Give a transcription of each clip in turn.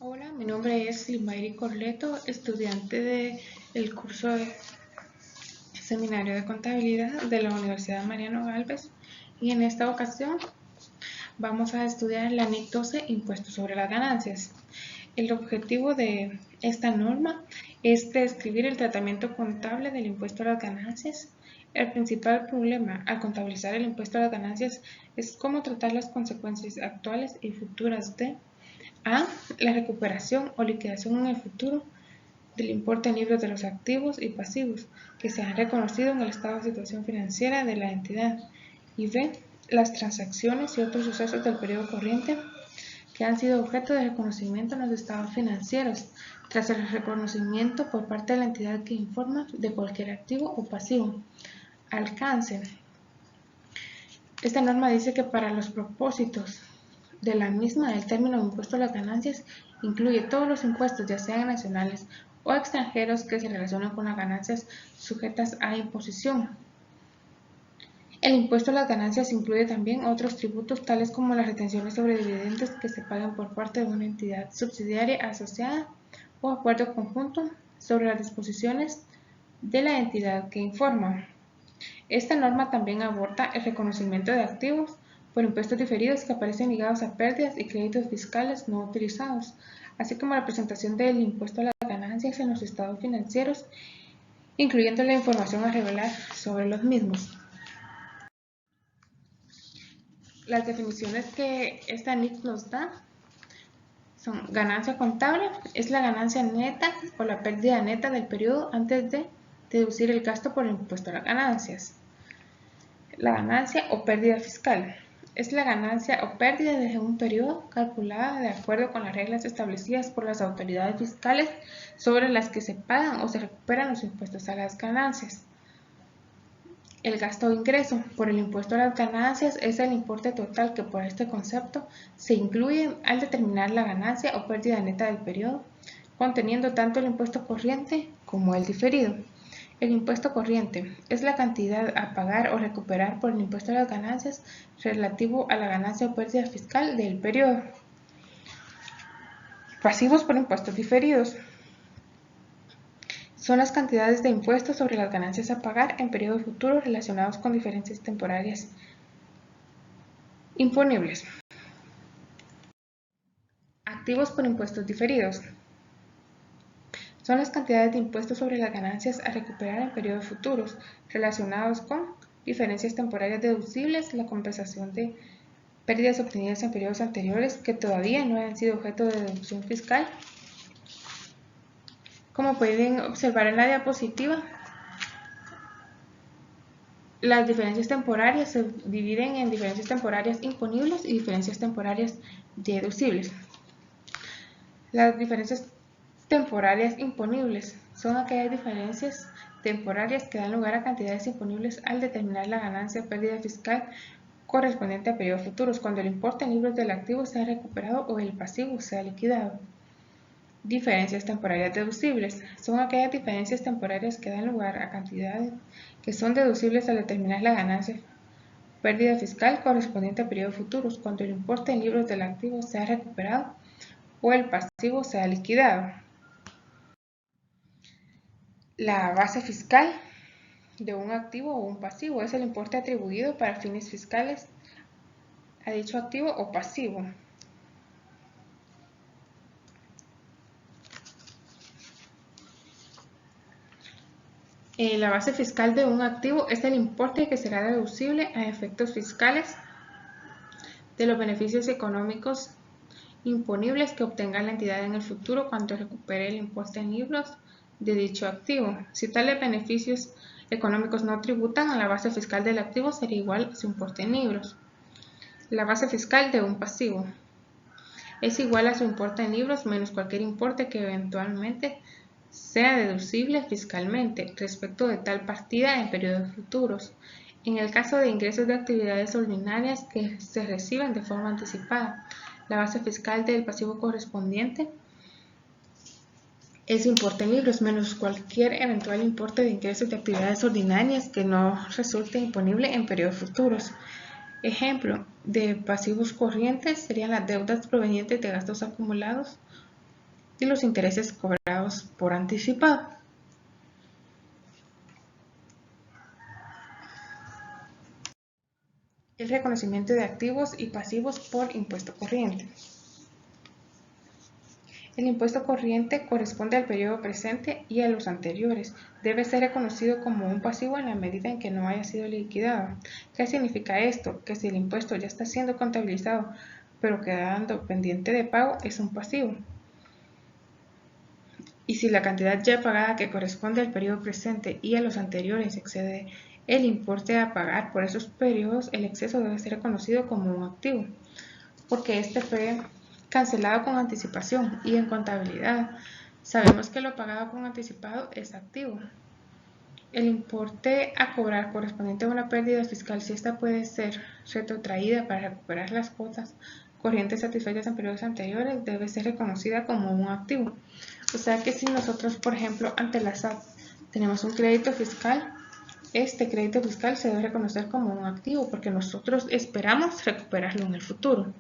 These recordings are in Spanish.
Hola, mi nombre es Limairi Corleto, estudiante del curso de Seminario de Contabilidad de la Universidad Mariano Gálvez, y en esta ocasión vamos a estudiar la NIC 12, Impuesto sobre las Ganancias. El objetivo de esta norma es describir el tratamiento contable del impuesto a las ganancias. El principal problema al contabilizar el impuesto a las ganancias es cómo tratar las consecuencias actuales y futuras de A. La recuperación o liquidación en el futuro del importe en libros de los activos y pasivos que se han reconocido en el estado de situación financiera de la entidad, y B. Las transacciones y otros sucesos del periodo corriente que han sido objeto de reconocimiento en los estados financieros tras el reconocimiento por parte de la entidad que informa de cualquier activo o pasivo. Alcance. Esta norma dice que para los propósitos de la misma, el término impuesto a las ganancias incluye todos los impuestos, ya sean nacionales o extranjeros, que se relacionan con las ganancias sujetas a imposición. El impuesto a las ganancias incluye también otros tributos, tales como las retenciones sobre dividendos que se pagan por parte de una entidad subsidiaria asociada o acuerdo conjunto sobre las disposiciones de la entidad que informa. Esta norma también aborda el reconocimiento de activos por impuestos diferidos que aparecen ligados a pérdidas y créditos fiscales no utilizados, así como la presentación del impuesto a las ganancias en los estados financieros, incluyendo la información a revelar sobre los mismos. Las definiciones que esta NIC nos da son: ganancia contable es la ganancia neta o la pérdida neta del periodo antes de deducir el gasto por el impuesto a las ganancias. La ganancia o pérdida fiscal es la ganancia o pérdida de un periodo calculada de acuerdo con las reglas establecidas por las autoridades fiscales sobre las que se pagan o se recuperan los impuestos a las ganancias. El gasto o ingreso por el impuesto a las ganancias es el importe total que por este concepto se incluye al determinar la ganancia o pérdida neta del periodo, conteniendo tanto el impuesto corriente como el diferido. El impuesto corriente es la cantidad a pagar o recuperar por el impuesto a las ganancias relativo a la ganancia o pérdida fiscal del periodo. Pasivos por impuestos diferidos son las cantidades de impuestos sobre las ganancias a pagar en periodos futuros relacionados con diferencias temporarias imponibles. Activos por impuestos diferidos son las cantidades de impuestos sobre las ganancias a recuperar en periodos futuros relacionados con diferencias temporarias deducibles, la compensación de pérdidas obtenidas en periodos anteriores que todavía no han sido objeto de deducción fiscal. Como pueden observar en la diapositiva, las diferencias temporarias se dividen en diferencias temporarias imponibles y diferencias temporarias deducibles. Las diferencias temporarias imponibles son aquellas diferencias temporarias que dan lugar a cantidades imponibles al determinar la ganancia o pérdida fiscal correspondiente a periodos futuros, cuando el importe en libros del activo sea recuperado o el pasivo sea liquidado. Diferencias temporarias deducibles son aquellas diferencias temporarias que dan lugar a cantidades que son deducibles al determinar la ganancia o pérdida fiscal correspondiente a periodos futuros, cuando el importe en libros del activo sea recuperado o el pasivo sea liquidado. La base fiscal de un activo o un pasivo es el importe atribuido para fines fiscales a dicho activo o pasivo. La base fiscal de un activo es el importe que será deducible a efectos fiscales de los beneficios económicos imponibles que obtenga la entidad en el futuro cuando recupere el impuesto en libros de dicho activo. Si tales beneficios económicos no tributan a la base fiscal del activo, sería igual a su importe en libros. La base fiscal de un pasivo es igual a su importe en libros menos cualquier importe que eventualmente sea deducible fiscalmente respecto de tal partida en periodos futuros, en el caso de ingresos de actividades ordinarias que se reciben de forma anticipada. La base fiscal del pasivo correspondiente es importe en libros menos cualquier eventual importe de ingresos de actividades ordinarias que no resulte imponible en periodos futuros. Ejemplo de pasivos corrientes serían las deudas provenientes de gastos acumulados y los intereses cobrados por anticipado. El reconocimiento de activos y pasivos por impuesto corriente. El impuesto corriente corresponde al periodo presente y a los anteriores. Debe ser reconocido como un pasivo en la medida en que no haya sido liquidado. ¿Qué significa esto? Que si el impuesto ya está siendo contabilizado, pero quedando pendiente de pago, es un pasivo. Y si la cantidad ya pagada que corresponde al periodo presente y a los anteriores excede el importe a pagar por esos periodos, el exceso debe ser reconocido como un activo, porque este fue cancelado con anticipación, y en contabilidad sabemos que lo pagado con anticipado es activo. El importe a cobrar correspondiente a una pérdida fiscal, si esta puede ser retrotraída para recuperar las cuotas corrientes satisfechas en periodos anteriores, debe ser reconocida como un activo. O sea que si nosotros, por ejemplo, ante la SAT tenemos un crédito fiscal, este crédito fiscal se debe reconocer como un activo porque nosotros esperamos recuperarlo en el futuro.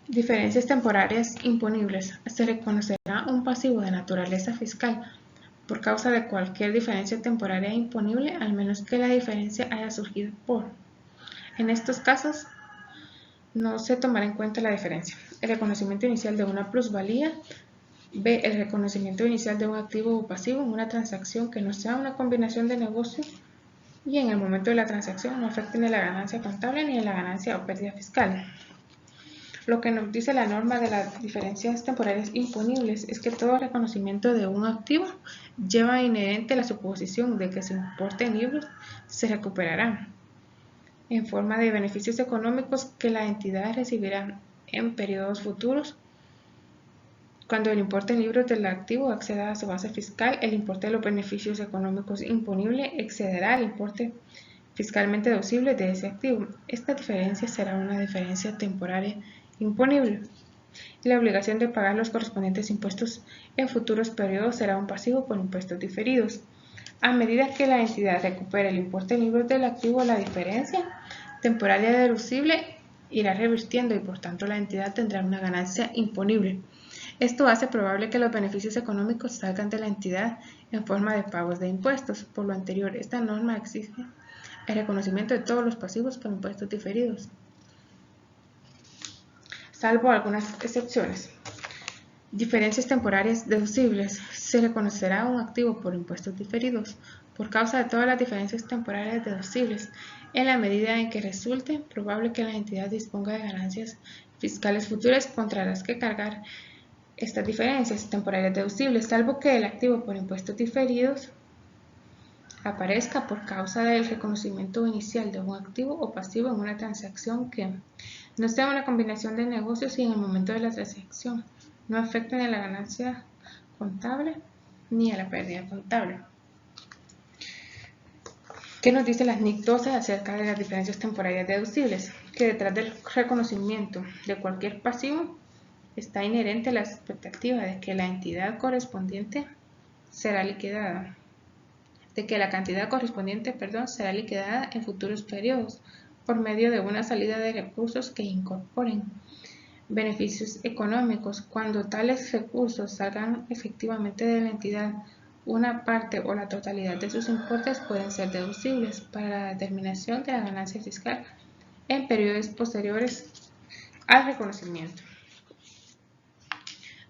Diferencias temporarias imponibles. Se reconocerá un pasivo de naturaleza fiscal por causa de cualquier diferencia temporaria imponible, al menos que la diferencia haya surgido por. En estos casos, no se tomará en cuenta la diferencia. El reconocimiento inicial de una plusvalía. B. El reconocimiento inicial de un activo o pasivo en una transacción que no sea una combinación de negocio y en el momento de la transacción no afecte ni la ganancia contable ni la ganancia o pérdida fiscal. Lo que nos dice la norma de las diferencias temporales imponibles es que todo reconocimiento de un activo lleva inherente la suposición de que su importe en libros se recuperará en forma de beneficios económicos que la entidad recibirá en periodos futuros. Cuando el importe en libros del activo acceda a su base fiscal, el importe de los beneficios económicos imponible excederá el importe fiscalmente deducible de ese activo. Esta diferencia será una diferencia temporaria imponible. La obligación de pagar los correspondientes impuestos en futuros periodos será un pasivo por impuestos diferidos. A medida que la entidad recupere el importe en libros del activo, la diferencia temporaria deducible irá revirtiendo y por tanto la entidad tendrá una ganancia imponible. Esto hace probable que los beneficios económicos salgan de la entidad en forma de pagos de impuestos. Por lo anterior, esta norma exige el reconocimiento de todos los pasivos por impuestos diferidos, salvo algunas excepciones. Diferencias temporarias deducibles. Se reconocerá un activo por impuestos diferidos por causa de todas las diferencias temporarias deducibles, en la medida en que resulte probable que la entidad disponga de ganancias fiscales futuras contra las que cargar estas diferencias temporarias deducibles, salvo que el activo por impuestos diferidos aparezca por causa del reconocimiento inicial de un activo o pasivo en una transacción que no sea una combinación de negocios y en el momento de la transacción no afecte ni a la ganancia contable ni a la pérdida contable. ¿Qué nos dice las NIC 12 acerca de las diferencias temporarias deducibles? Que detrás del reconocimiento de cualquier pasivo está inherente la expectativa de que la entidad correspondiente será liquidada. La cantidad correspondiente será liquidada en futuros periodos por medio de una salida de recursos que incorporen beneficios económicos. Cuando tales recursos salgan efectivamente de la entidad, una parte o la totalidad de sus importes pueden ser deducibles para la determinación de la ganancia fiscal en periodos posteriores al reconocimiento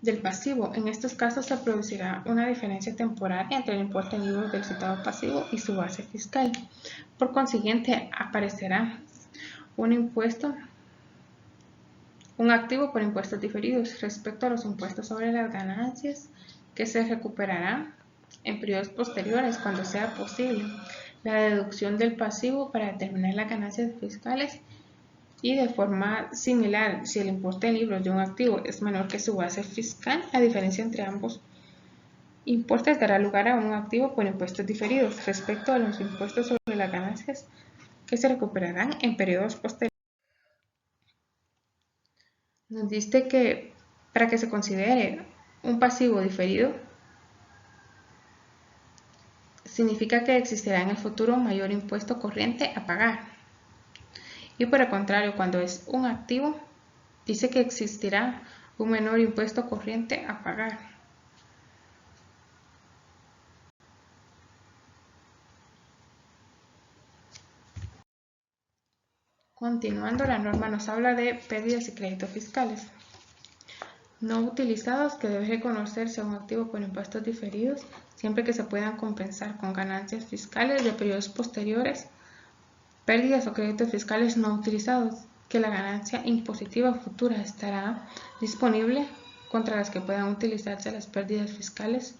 del pasivo. En estos casos se producirá una diferencia temporaria entre el importe en libros del citado pasivo y su base fiscal. Por consiguiente, aparecerá un activo por impuestos diferidos respecto a los impuestos sobre las ganancias que se recuperarán en periodos posteriores cuando sea posible la deducción del pasivo para determinar las ganancias fiscales. Y de forma similar, si el importe en libros de un activo es menor que su base fiscal, la diferencia entre ambos importes dará lugar a un activo por impuestos diferidos respecto a los impuestos sobre las ganancias que se recuperarán en periodos posteriores. Nos dice que para que se considere un pasivo diferido, significa que existirá en el futuro mayor impuesto corriente a pagar. Y por el contrario, cuando es un activo, dice que existirá un menor impuesto corriente a pagar. Continuando, la norma nos habla de pérdidas y créditos fiscales no utilizados que debe reconocerse a un activo por impuestos diferidos siempre que se puedan compensar con ganancias fiscales de periodos posteriores, pérdidas o créditos fiscales no utilizados, que la ganancia impositiva futura estará disponible contra las que puedan utilizarse las pérdidas fiscales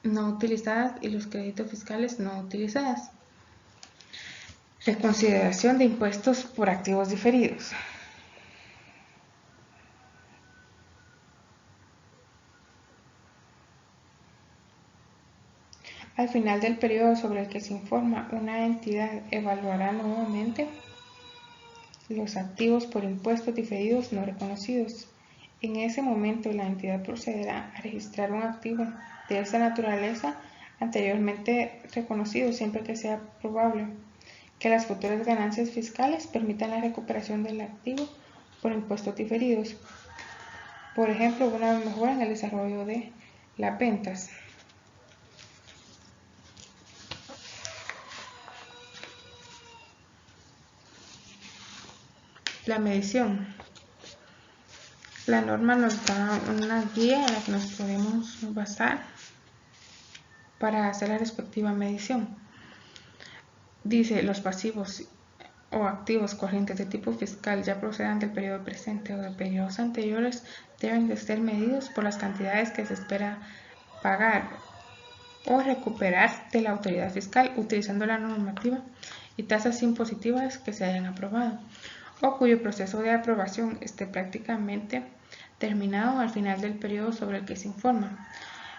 no utilizadas y los créditos fiscales no utilizadas. Reconsideración de impuestos por activos diferidos. Al final del periodo sobre el que se informa, una entidad evaluará nuevamente los activos por impuestos diferidos no reconocidos. En ese momento, la entidad procederá a registrar un activo de esa naturaleza anteriormente reconocido siempre que sea probable que las futuras ganancias fiscales permitan la recuperación del activo por impuestos diferidos. Por ejemplo, una mejora en el desarrollo de las ventas. La medición. La norma nos da una guía en la que nos podemos basar para hacer la respectiva medición. Dice, los pasivos o activos corrientes de tipo fiscal ya procedan del periodo presente o de periodos anteriores deben de ser medidos por las cantidades que se espera pagar o recuperar de la autoridad fiscal utilizando la normativa y tasas impositivas que se hayan aprobado o cuyo proceso de aprobación esté prácticamente terminado al final del periodo sobre el que se informa.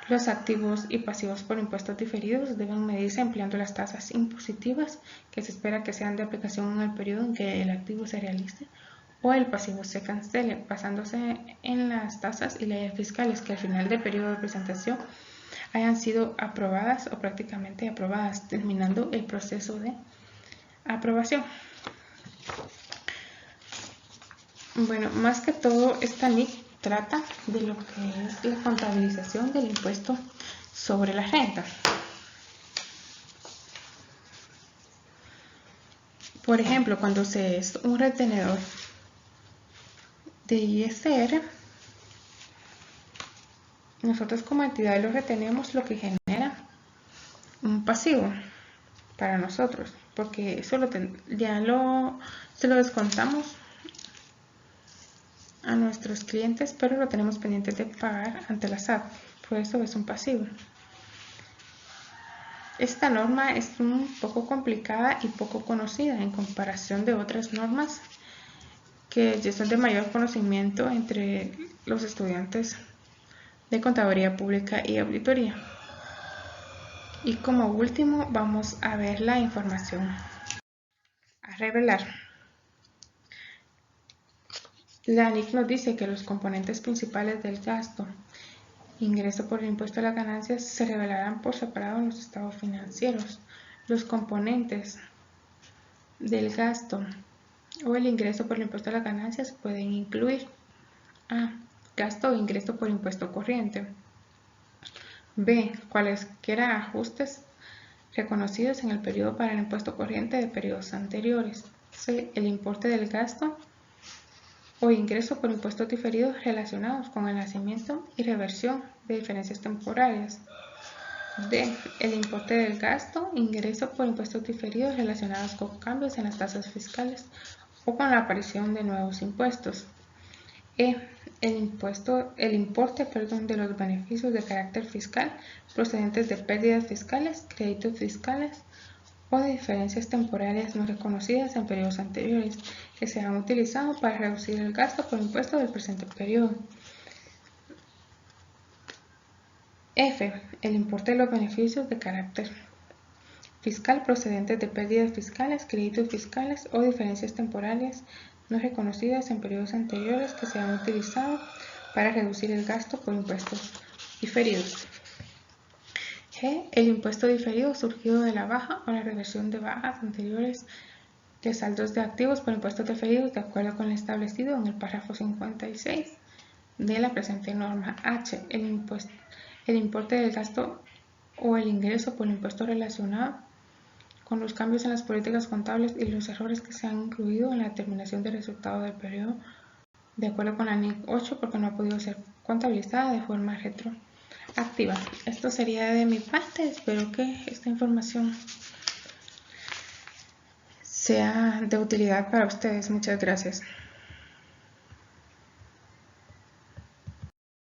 Los activos y pasivos por impuestos diferidos deben medirse empleando las tasas impositivas que se espera que sean de aplicación en el periodo en que el activo se realice o el pasivo se cancele, basándose en las tasas y leyes fiscales que al final del periodo de presentación hayan sido aprobadas o prácticamente aprobadas, terminando el proceso de aprobación. Bueno, más que todo, esta NIC trata de lo que es la contabilización del impuesto sobre la renta. Por ejemplo, cuando se es un retenedor de ISR, nosotros como entidad lo retenemos, lo que genera un pasivo para nosotros, porque eso se lo descontamos a nuestros clientes, pero lo tenemos pendiente de pagar ante la SAT, por eso es un pasivo. Esta norma es un poco complicada y poco conocida en comparación de otras normas que ya son de mayor conocimiento entre los estudiantes de Contaduría Pública y Auditoría. Y como último vamos a ver la información a revelar. La NIC nos dice que los componentes principales del gasto, ingreso por el impuesto a las ganancias, se revelarán por separado en los estados financieros. Los componentes del gasto o el ingreso por el impuesto a las ganancias pueden incluir A. Gasto o ingreso por impuesto corriente. B. Cualesquiera ajustes reconocidos en el periodo para el impuesto corriente de periodos anteriores. C. El importe del gasto o ingreso por impuestos diferidos relacionados con el nacimiento y reversión de diferencias temporarias. D. El importe del gasto, ingreso por impuestos diferidos relacionados con cambios en las tasas fiscales o con la aparición de nuevos impuestos. E. El importe de los beneficios de carácter fiscal procedentes de pérdidas fiscales, créditos fiscales o de diferencias temporarias no reconocidas en periodos anteriores que se han utilizado para reducir el gasto por impuesto del presente periodo. F. El importe de los beneficios de carácter fiscal procedentes de pérdidas fiscales, créditos fiscales o diferencias temporales no reconocidas en periodos anteriores que se han utilizado para reducir el gasto por impuestos diferidos. G. El impuesto diferido surgido de la baja o la reversión de bajas anteriores de saldos de activos por impuestos deferidos de acuerdo con lo establecido en el párrafo 56 de la presente norma. H. El importe del gasto o el ingreso por impuesto relacionado con los cambios en las políticas contables y los errores que se han incluido en la determinación del resultado del periodo de acuerdo con la NIC 8 porque no ha podido ser contabilizada de forma retroactiva. Esto sería de mi parte. Espero que esta información sea de utilidad para ustedes. Muchas gracias.